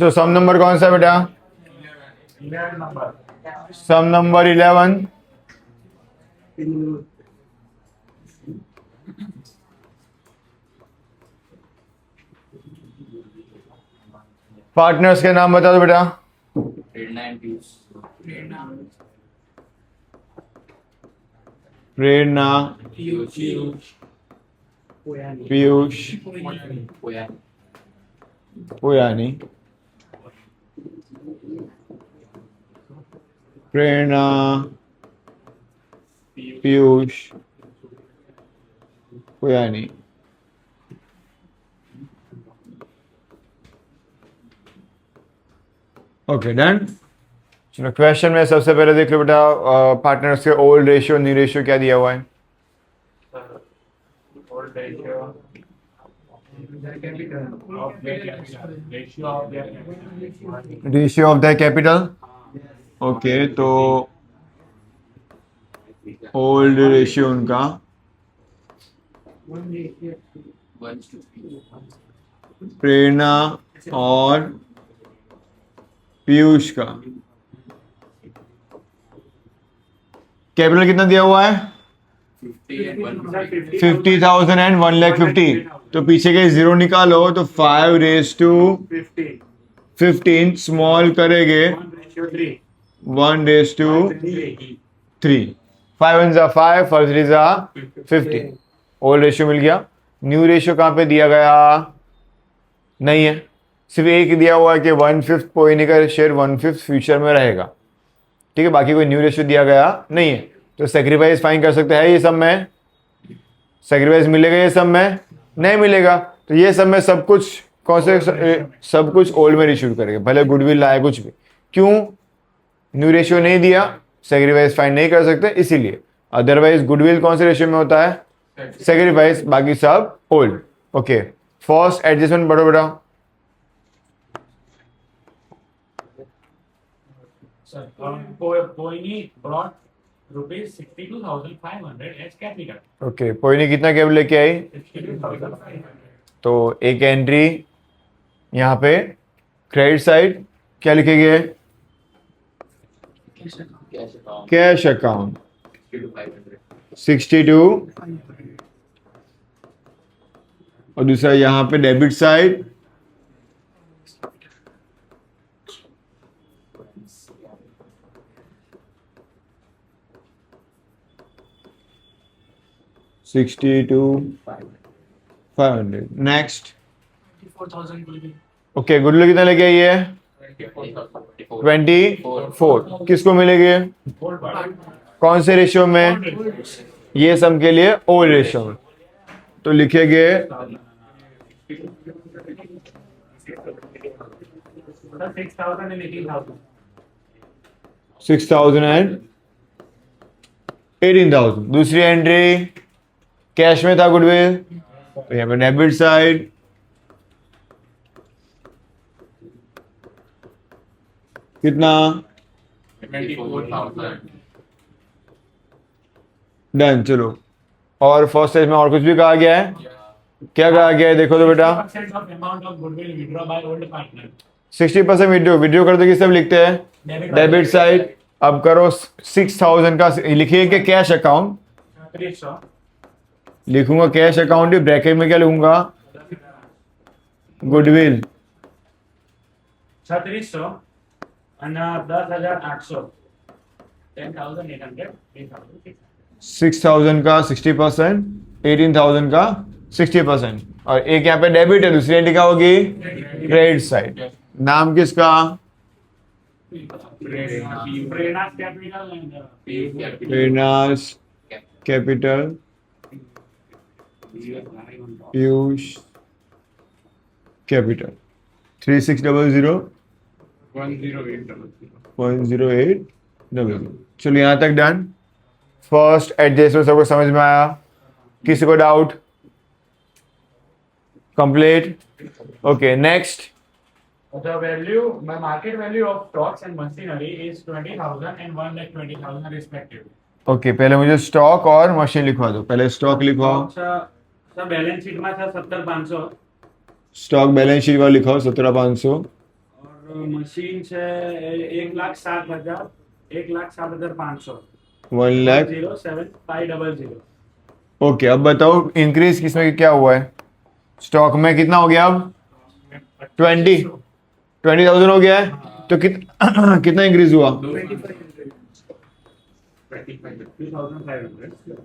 तो सम नंबर कौन सा है बेटा? सम नंबर 11। पार्टनर्स के नाम बता दो बेटा। प्रेरणा, पीयूष, पुरानी, प्रेरणा, पीयूष, पुरानी। Okay done. चलो क्वेश्चन में सबसे पहले देख लो बेटा, पार्टनर्स के ओल्ड रेशियो न्यू रेशियो क्या दिया हुआ है? old ratio ratio of the capital. Okay, तो ओल्ड रेशियो उनका प्रेरणा और पीयूष का कैपिटल कितना दिया हुआ है? 50,000 एंड 1,50,000। तो पीछे के जीरो निकालो तो 5/15 स्मॉल करेंगे 1/3। 5 1 जा 5, 4 3 जा 50। ओल्ड रेशियो मिल गया। न्यू रेशियो कहाँ पे दिया गया? नहीं है, सिर्फ एक दिया हुआ है कि 1/5 पोइनी का शेयर 1/5 फ्यूचर में रहेगा। ठीक है, बाकी कोई न्यू रेशियो दिया गया नहीं है। तो सेक्रीफाइस फाइन कर सकते हैं ये सब में। सेक्रीफाइस मिलेगा ये सब में? नहीं मिलेगा। तो ये सब में सब कुछ कौन से सब कुछ ओल्ड में रिशूड करेंगे, भले गुडविल लाए कुछ भी। क्यों? न्यू रेशियो नहीं दिया, सेक्रीफाइस फाइन नहीं कर सकते इसीलिए। अदरवाइज गुडविल कौन से रेशियो में होता है? सेक्रीफाइस, बाकी सब ओल्ड। ओके, फर्स्ट एडजस्टमेंट बढ़ो बेटा। Poini brought rupees 62,500 as capital. Okay, पोइनी कितना कैपिटल लेके आई? 62,500. तो एक एंट्री यहाँ पे क्रेडिट साइड क्या लिखेंगे? कैश अकाउंट 62, और दूसरा यहाँ पे debit side 62,500। Next 24,000 will be okay, goodwill कितना लेके आई है? 24। किसको मिलेगी? old part. कौन से रेशियो में? ये सम के लिए ओल्ड रेशियो में। तो लिखेंगे 6,000 and 18,000. 6,000 एंड 18,000। दूसरी एंट्री कैश में था गुडविल, तो यहाँ पे डेबिट साइड कितना? 24,000. डन। चलो, और फर्स्ट स्टेज में और कुछ भी कहा गया है? क्या कहा गया है देखो तो बेटा। 60% of amount of goodwill withdraw by old partner. 60% withdraw कर दो, किस सब लिखते हैं? Debit side. अब करो 6,000 का लिखिए कि कैश अकाउंट 300. लिखूंगा, कैश अकाउंट ब्रैकेट में क्या लिखूंगा? Goodwill 300 and 10,800. 10,800. 8,600. 6,000 का 60%, 18,000 का 60%। और एक यहाँ पे डेबिट है, दूसरी एंट्री क्या होगी? Credit side. नाम किसका? Prerna's capital and Prerna's capital, Piyush capital 3600.0800। चलो यहाँ तक डन। फर्स्ट एडजस्टमेंट सबको समझ में आया? किसी को doubt? Complete. Okay, next. the value, my market value of stocks and machinery is 20,000 and 1,20,000 respectively. Okay, पहले मुझे स्टॉक और मशीन लिखवा दो। पहले स्टॉक लिखवाओ। सर बैलेंस शीट में 70,500 स्टॉक बैलेंस शीट वाला लिखाओ 17,500। और मशीन से 1,07,000, 1,07,500, 1 लाख। 07500। ओके, अब बताओ इंक्रीज किसमें क्या हुआ है? स्टॉक में कितना हो गया अब? 20,000 हो गया है। तो कितना इंक्रीज हुआ? 2,500।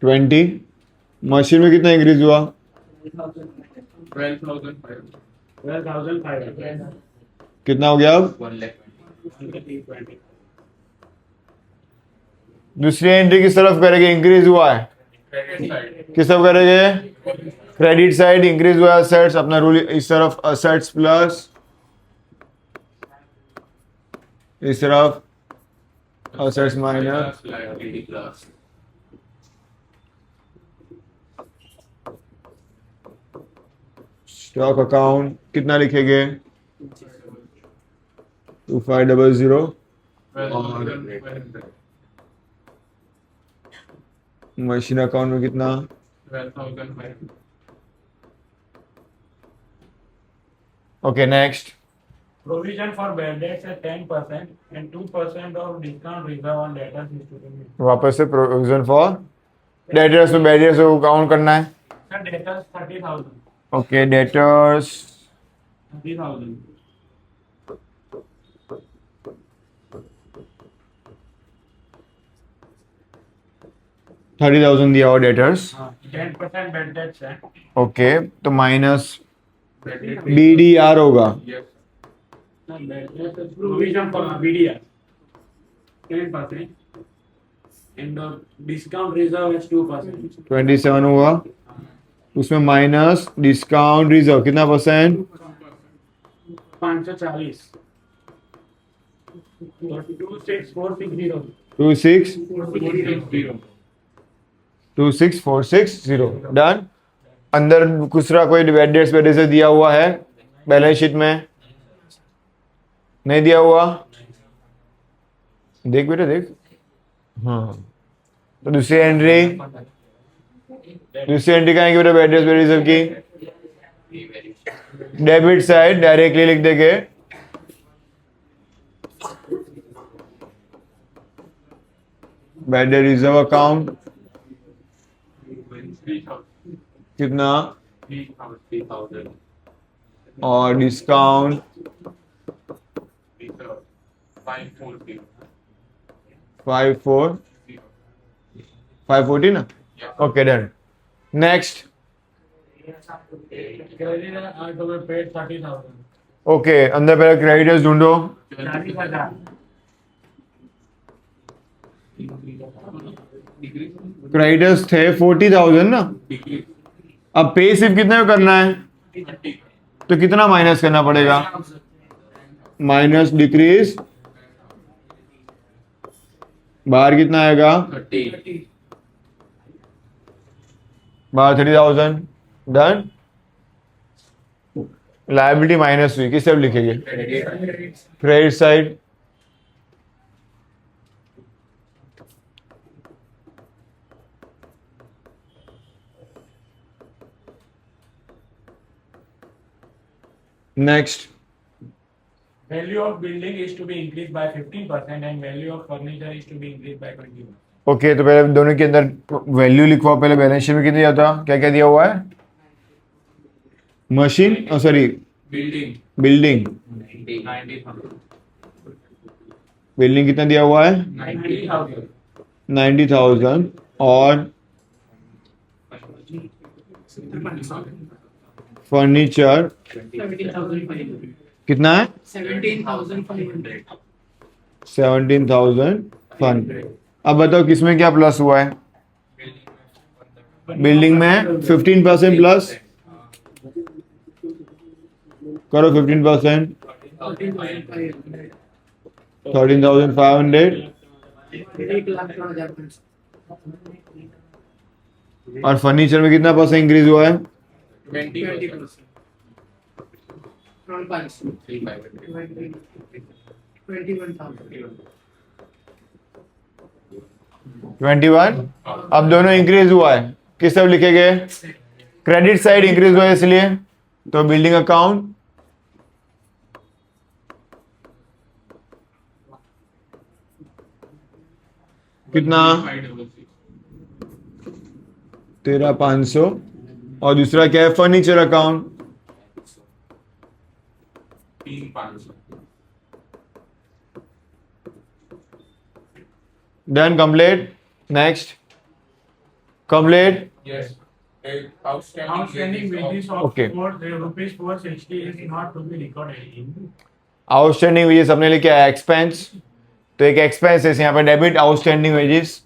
20। मशीन में कितना इंक्रीज हुआ? 12,500। कितना हो गया अब? 1,20,000। दूसरी एंट्री किस तरफ करेंगे? इंक्रीज हुआ है, किस तरफ करेंगे? क्रेडिट साइड इंक्रीज हुआ है, असेट्स अपना रूल इस तरफ, असेट्स प्लस इस तरफ असेट्स माइनस स्टॉक अकाउंट कितना लिखेंगे? 2500। मशीन अकाउंट में कितना? 12,500। Okay next. Provision for bad debts at 10% and 2% of discount reserve on debtors is to be made. वापस से प्रोविजन फॉर डेटर्स में बैरियर्स को काउंट करना है। Sir, debtors 30,000. Okay debtors 30,000. 30,000 दिया हुआ डेटर्स। 10% bad debts है. ओके तो माइनस BDR होगा। Sir, bad debts is provision for BDR 10% and discount reserve is 2%. 27 हुआ, उसमें माइनस डिस्काउंट रिजर्व कितना परसेंट? 540. 26460. 26460 डन। अंदर दूसरा कोई डिवाइडर्स वैल्यू से दिया हुआ है बैलेंस शीट में? नहीं दिया हुआ, देख बेटा देख। हाँ तो दूसरी एंट्री कहाँ है बेटा? बैलेंस रिजर्व की डेबिट साइड डायरेक्टली लिख देंगे। बैड रिजर्व अकाउंट कितना? 3,000. और डिस्काउंट 540. 540 ना? Okay done. Next. Creditor are to be paid 30,000. Okay अंदर पहले क्रेडिटर्स ढूंढो। 40,000. क्रेडिटर्स थे 40,000 ना? अब पे सिर्फ कितने में करना है? तो कितना माइनस करना पड़ेगा? माइनस डिक्रीज, बाहर कितना आएगा? बाहर 30,000 डन। लायबिलिटी माइनस हुई, किस तरफ लिखेंगे? Credit side. Next. Value of building is to be increased by 15% and value of furniture is to be increased by 21%. Okay तो पहले दोनों के अंदर वैल्यू लिखवाओ। पहले बैलेंस शीट में कितना दिया था? क्या क्या दिया हुआ है? Machine sorry Building building 90,000. Building कितना दिया हुआ है? 90,000. 90,000 और फर्नीचर 17,500. कितना है? 17,500. 17,000 फन। अब बताओ किसमें क्या प्लस हुआ है? बिल्डिंग में 15% प्लस करो। 15% 13,500 और फर्नीचर में कितना परसेंट इंक्रीज हुआ है? 20%. 21। अब दोनों इंक्रीज हुआ है, किस तरफ लिखेंगे? क्रेडिट साइड इंक्रीज हुआ है इसलिए, तो बिल्डिंग अकाउंट कितना 13,500, और दूसरा क्या है furniture account 3,500. Done complete. Next complete. Yes. Outstanding Outstanding wages of Okay. rupees 460 is not to be recorded in. Outstanding wages अपने लिए क्या है एक्सपेंस, तो एक एक्सपेंस है यहाँ पे डेबिट आउटस्टैंडिंग वेजेस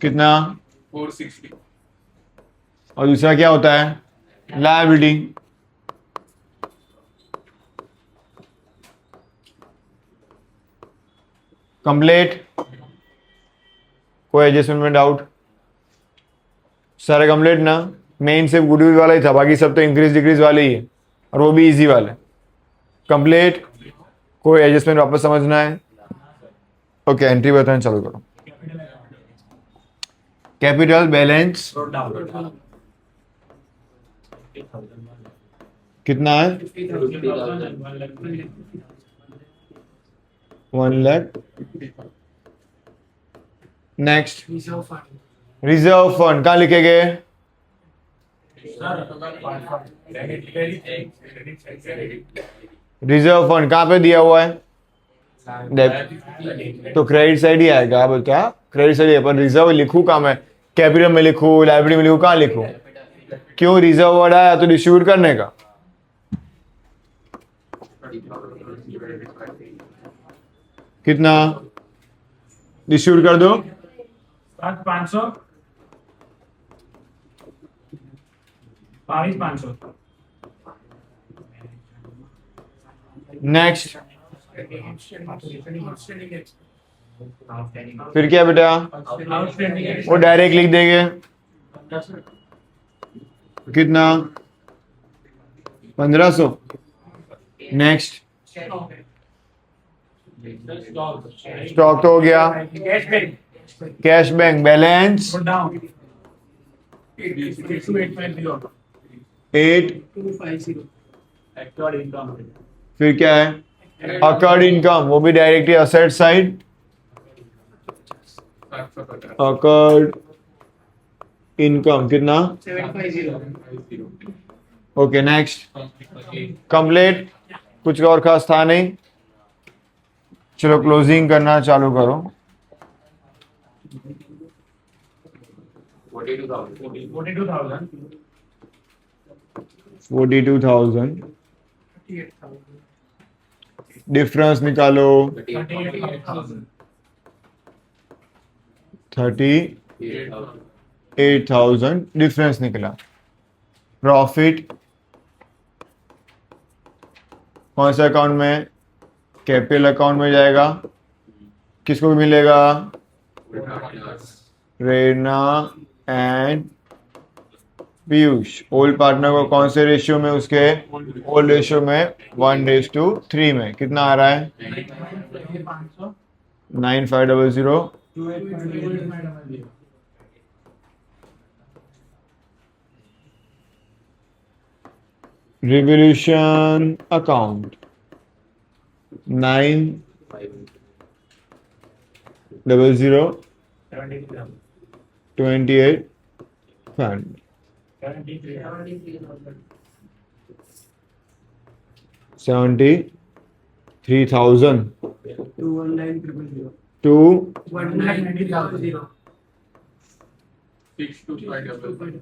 कितना, 460. और दूसरा क्या होता है लायबिलिटी, कंप्लीट। कोई एडजस्टमेंट में डाउट, सारे कंप्लीट ना, मेन सिर्फ गुडविल वाला ही था, बाकी सब तो इंक्रीज डिक्रीज वाले ही है, और वो भी इजी वाले कंप्लीट। कोई एडजस्टमेंट वापस समझना है, ओके एंट्री बताना चालू करो। कैपिटल बैलेंस कितना है 1 लाख। नेक्स्ट रिजर्व फंड कहाँ लिखे गए, रिजर्व फंड कहाँ पे दिया हुआ है, तो क्रेडिट साइड ही आएगा बेटा, क्रेडिट साइड है, पर रिजर्व लिखूं कहाँ मैं, कैपिटल में लिखूं लाइब्रेरी में लिखूं, कहाँ लिखूं, क्यों रिजर्व वर्ड आया तो डिस्ट्रीब्यूट करने का, कितना डिस्ट्रीब्यूट कर दो 500 500 नेक्स्ट। फिर क्या बेटा, वो डायरेक्ट लिख देंगे कितना 1500। नेक्स्ट स्टॉक तो हो गया, कैश बैंक बैलेंस 8, फिर क्या है अकर्ड इनकम, वो भी directly asset side, occurred income कितना, 750. Okay next complete. कुछ और खास था नहीं, चलो क्लोजिंग करना चालू करो। 42,000 42,000 डिफरेंस निकालो 38,000 38,000 डिफरेंस निकला। प्रॉफिट कौन से अकाउंट में, कैपिटल अकाउंट में जाएगा, किसको भी मिलेगा, Reena and Piyush. Old partner को कौन से रेशियो में, उसके ओल्ड रेशियो में 1:3 में, कितना आ रहा है 9500 revaluation account 90028 fund 73,000 to 625.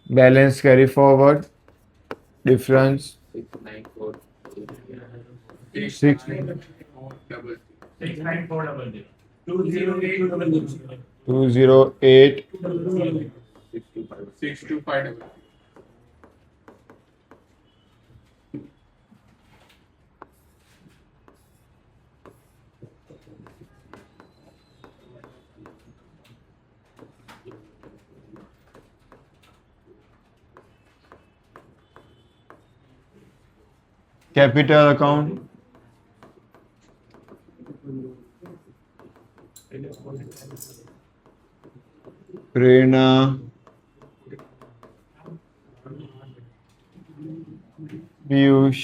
Balance carry forward difference 69400 208 625. Capital account Prerna, Piyush,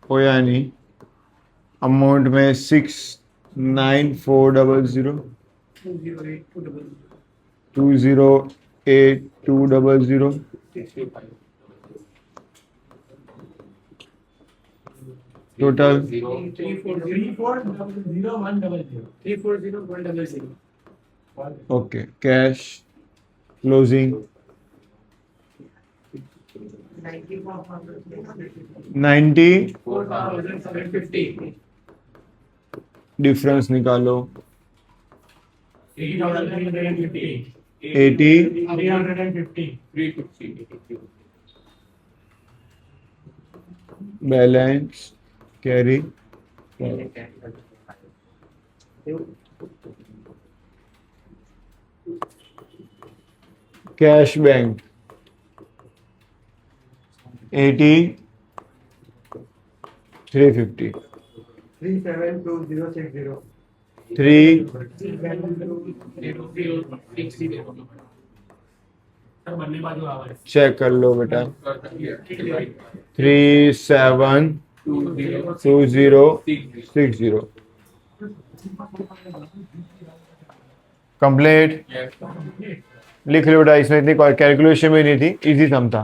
होयानी, अमाउंट में 69400, 208200, 65. Total 3400100. Okay. Cash closing 90, 4750. Difference निकालो 80,350. 80, 350. 350. Balance carry cash bank 80, 350, 372060. 3, 006. Sir बनने बाजू आवाज चेक कर लो बेटा, 372060 कंप्लीट। Yes. लिख लो बेटा, इसमें इतनी कैलकुलेशन में नहीं थी, इजी सम था।